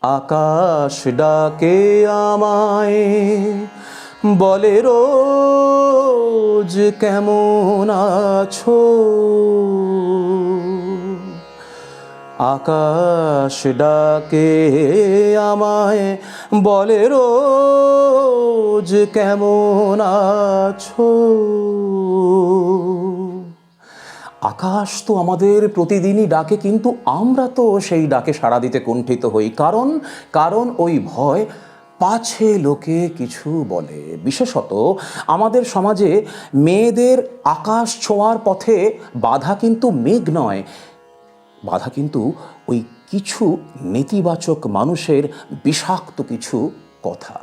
আকাশ ডাকে আমায়, বলে রোজ কেমন আছো। আকাশ ডাকে আমায়, বলে রোজ কেমন আছো। আকাশ তো আমাদের প্রতিদিনই ডাকে, কিন্তু আমরা তো সেই ডাকে সাড়া দিতে কুণ্ঠিত হই। কারণ ওই ভয় পাছে লোকে কিছু বলে। বিশেষত আমাদের সমাজে মেয়েদের আকাশ ছোঁয়ার পথে বাধা কিন্তু মেঘ নয়, বাধা কিন্তু ওই কিছু নেতিবাচক মানুষের বিষাক্ত কিছু কথা।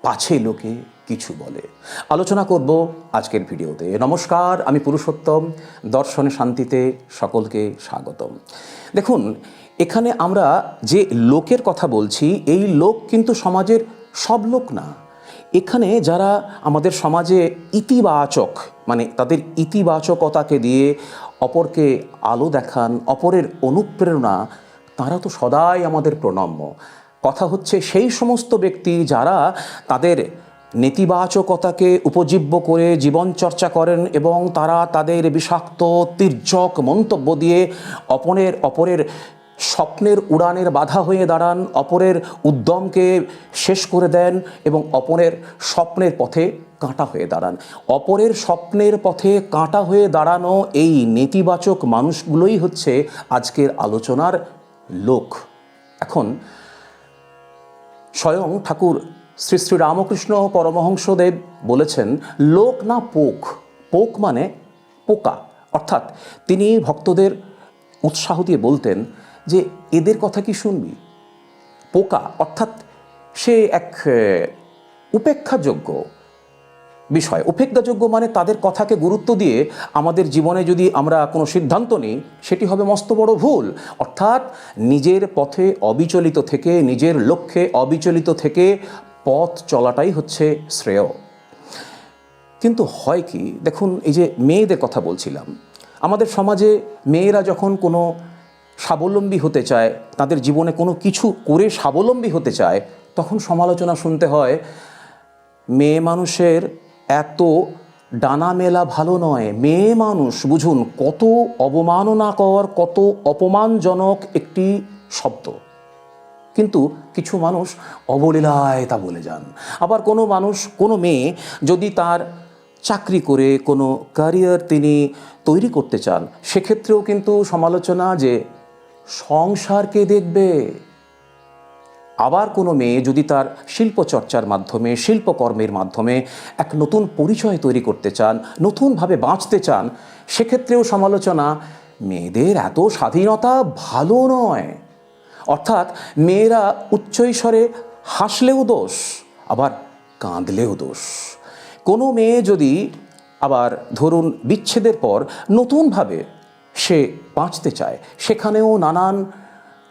পাছে লোকে কিছু বলে। আলোচনা করব আজকের ভিডিওতে। নমস্কার, আমি পুরুষোত্তম, দর্শনে শান্তিতে সকলকে স্বাগতম। দেখুন, এখানে আমরা যে লোকের কথা বলছি, এই লোক কিন্তু সমাজের সব লোক না। এখানে যারা আমাদের সমাজে ইতিবাচক, মানে তাদের ইতিবাচকতাকে দিয়ে অপরকে আলো দেখান, অপরের অনুপ্রেরণা, তারা তো সদাই আমাদের প্রণম্য। কথা হচ্ছে সেই সমস্ত ব্যক্তি যারা তাদের নেতিবাচকতাকে উপজীব্য করে জীবন চর্চা করেন এবং তারা তাদের বিষাক্ত তির্যক মন্তব্য দিয়ে অপরের স্বপ্নের উড়ানের বাধা হয়ে দাঁড়ান, অপরের উদ্যমকে শেষ করে দেন এবং অপরের স্বপ্নের পথে কাঁটা হয়ে দাঁড়ান। অপরের স্বপ্নের পথে কাঁটা হয়ে দাঁড়ানো এই নেতিবাচক মানুষগুলোই হচ্ছে আজকের আলোচনার লোক। এখন স্বয়ং ঠাকুর শ্রী শ্রী রামকৃষ্ণ পরমহংসদেব বলেছেন, লোক না পোক। পোক মানে পোকা। অর্থাৎ তিনি ভক্তদের উৎসাহ দিয়ে বলতেন যে এদের কথা কি শুনবি। পোকা অর্থাৎ সে এক উপেক্ষাযোগ্য বিষয়। উপেক্ষাযোগ্য মানে তাদের কথাকে গুরুত্ব দিয়ে আমাদের জীবনে যদি আমরা কোনো সিদ্ধান্ত নিই, সেটি হবে মস্ত বড় ভুল। অর্থাৎ নিজের পথে অবিচলিত থেকে, নিজের লক্ষ্যে অবিচলিত থেকে পথ চলাটাই হচ্ছে শ্রেয়। কিন্তু হয় কি, দেখুন, এই যে মেয়েদের কথা বলছিলাম, আমাদের সমাজে মেয়েরা যখন কোনো স্বাবলম্বী হতে চায়, তাদের জীবনে কোনো কিছু করে স্বাবলম্বী হতে চায়, তখন সমালোচনা শুনতে হয়, মেয়ে মানুষের এত ডানা মেলা ভালো নয়। মেয়ে মানুষ, বুঝুন, কত অবমাননাকর, কত অপমানজনক একটি শব্দ। কিন্তু কিছু মানুষ অবলীলায় তা বলে যান। আবার কোনো মেয়ে যদি তার চাকরি করে কোনো ক্যারিয়ার তিনি তৈরি করতে চান, সেক্ষেত্রেও কিন্তু সমালোচনা যে সংসারকে দেখবে। আবার কোনো মেয়ে যদি তার শিল্পচর্চার মাধ্যমে, শিল্পকর্মের মাধ্যমে এক নতুন পরিচয় তৈরি করতে চান, নতুনভাবে বাঁচতে চান, সেক্ষেত্রেও সমালোচনা, মেয়েদের এত স্বাধীনতা ভালো নয়। অর্থাৎ মেয়েরা উচ্চৈস্বরে হাসলেও দোষ, আবার কাঁদলেও দোষ। কোনো মেয়ে যদি আবার ধরুন বিচ্ছেদের পর নতুনভাবে সে বাঁচতে চায়, সেখানেও নানান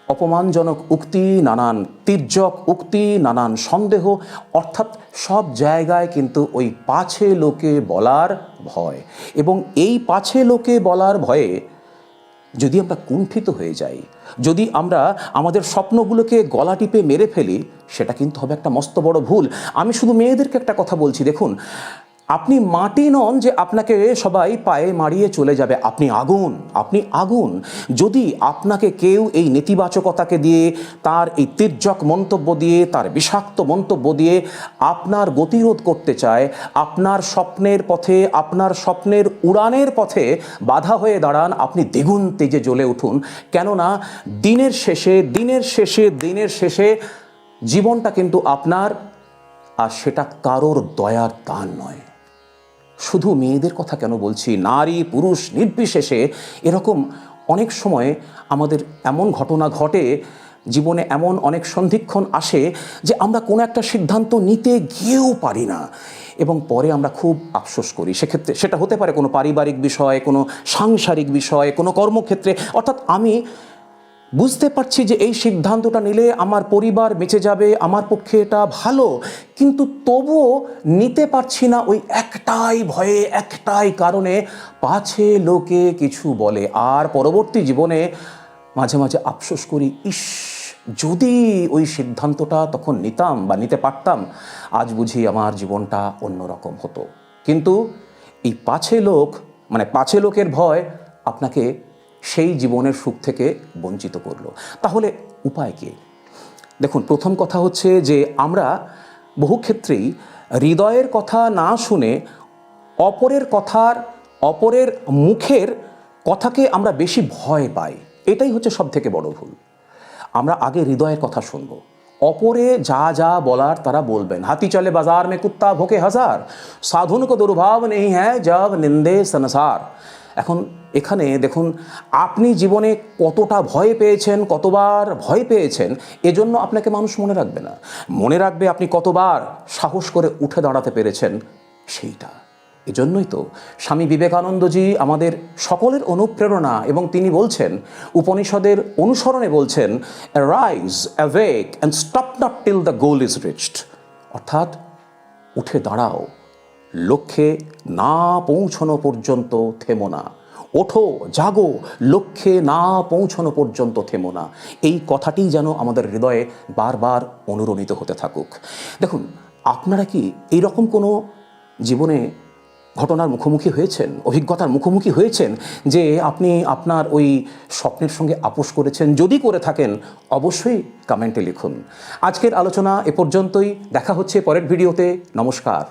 অপমানজনক উক্তি, নানান তির্যক উক্তি, নানান সন্দেহ, অর্থাৎ সব জায়গায় কিন্তু ওই পাছে লোকে বলার ভয়। এবং এই পাছে লোকে বলার ভয়ে যদি আমরা কুণ্ঠিত হয়ে যাই, যদি আমরা আমাদের স্বপ্নগুলোকে গলা টিপে মেরে ফেলি, সেটা কিন্তু হবে একটা মস্ত বড় ভুল। আমি শুধু মেয়েদেরকে একটা কথা বলছি, দেখুন, আপনি মাটি নন যে আপনাকে সবাই পায়ে মারিয়ে চলে যাবে। আপনি আগুন, আপনি আগুন। যদি আপনাকে কেউ এই নেতিবাচকতাকে দিয়ে, তার এই তির্যক মন্তব্য দিয়ে, তার বিষাক্ত মন্তব্য দিয়ে আপনার গতিরোধ করতে চায়, আপনার স্বপ্নের পথে, আপনার স্বপ্নের উড়ানের পথে বাধা হয়ে দাঁড়ান, আপনি দ্বিগুণ তেজে জ্বলে উঠুন। কেননা দিনের শেষে জীবনটা কিন্তু আপনার, আর সেটা কারোর দয়ার দান নয়। শুধু মেয়েদের কথা কেন বলছি, নারী পুরুষ নির্বিশেষে এরকম অনেক সময় আমাদের এমন ঘটনা ঘটে, জীবনে এমন অনেক সন্ধিক্ষণ আসে যে আমরা কোনো একটা সিদ্ধান্ত নিতে গিয়েও পারি না এবং পরে আমরা খুব আফসোস করি। সেক্ষেত্রে সেটা হতে পারে কোনো পারিবারিক বিষয়, কোনো সাংসারিক বিষয়, কোনো কর্মক্ষেত্রে। অর্থাৎ আমি বুঝতে পারছি যে এই সিদ্ধান্তটা নিলে আমার পরিবার বেঁচে যাবে, আমার পক্ষে এটা ভালো, কিন্তু তবুও নিতে পারছি না ওই একটাই ভয়ে, একটাই কারণে, পাছে লোকে কিছু বলে। আর পরবর্তী জীবনে মাঝে মাঝে আফসোস করি, ইস, যদি ওই সিদ্ধান্তটা তখন নিতাম বা নিতে পারতাম, আজ বুঝি আমার জীবনটা অন্যরকম হতো। কিন্তু এই পাছে লোকের ভয় আপনাকে সেই জীবনের সুখ থেকে বঞ্চিত করলো। তাহলে উপায় কী? দেখুন, প্রথম কথা হচ্ছে যে আমরা বহু ক্ষেত্রেই হৃদয়ের কথা না শুনে অপরের মুখের কথাকে আমরা বেশি ভয় পাই। এটাই হচ্ছে সব থেকে বড় ভুল। আমরা আগে হৃদয়ের কথা শুনবো, অপরে যা যা বলার তারা বলবেন। হাতি চলে বাজার মে কুত্তা ভোকে হাজার, সাধুন কো দুর্ভাব নেই হ্যাঁ জব নিন্দে সংসার। এখন এখানে দেখুন, আপনি জীবনে কতটা ভয় পেয়েছেন, কতবার ভয় পেয়েছেন, এজন্য আপনাকে মানুষ মনে রাখবে না। মনে রাখবে আপনি কতবার সাহস করে উঠে দাঁড়াতে পেরেছেন সেইটা। এজন্যই তো স্বামী বিবেকানন্দজি আমাদের সকলের অনুপ্রেরণা, এবং তিনি বলছেন, উপনিষদের অনুসরণে বলছেন, rise awake and stop not till the goal is reached. অর্থাৎ উঠে দাঁড়াও, লক্ষ্যে না পৌঁছানো পর্যন্ত থেমো না। ওঠো, জাগো, লক্ষ্যে না পৌঁছানো পর্যন্ত থেমো না। এই কথাটি যেন আমাদের হৃদয়ে বারবার অনুরণিত হতে থাকুক। দেখুন, আপনারা কি এইরকম কোনো জীবনে ঘটনার মুখোমুখি হয়েছেন, অভিজ্ঞতার মুখোমুখি হয়েছেন যে আপনি আপনার ওই স্বপ্নের সঙ্গে আপোষ করেছেন? যদি করে থাকেন অবশ্যই কমেন্টে লিখুন। আজকের আলোচনা এ পর্যন্তই। দেখা হচ্ছে পরের ভিডিওতে। নমস্কার।